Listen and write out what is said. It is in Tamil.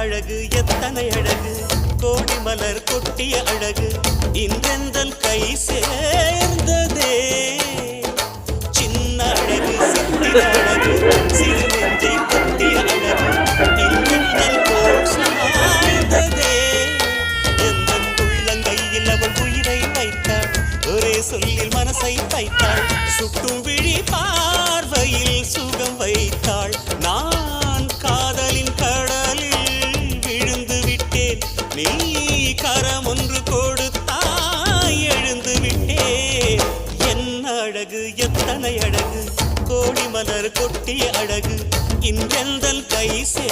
அழகு எத்தனை அழகு கோடி மலர் கொட்டிய அழகு இன்றெந்தன் கை சேர்ந்ததே சின்ன அழகு சித்திர அழகு சிறுநெஞ்சை கொட்டிய அழகு இன்றெந்தன் தோள் சாய்ந்ததே எந்தன் உள்ளங்கையில் அவள் உயிரை வைத்தாள் ஒரே சொல்லில் மனசை வைத்தாள் சுட்டும் விழி பார்வையில் சுகம் வைத்தாள் நான் காதலின் கடலில் விழுந்து விட்டேன் நீ கரம் ஒன்று கொடுத்தாய் எழுந்து விட்டேன் என்ன அழகு எத்தனை அழகு கோடி மலர் கொட்டிய அழகு இன்றெந்தன் கை சே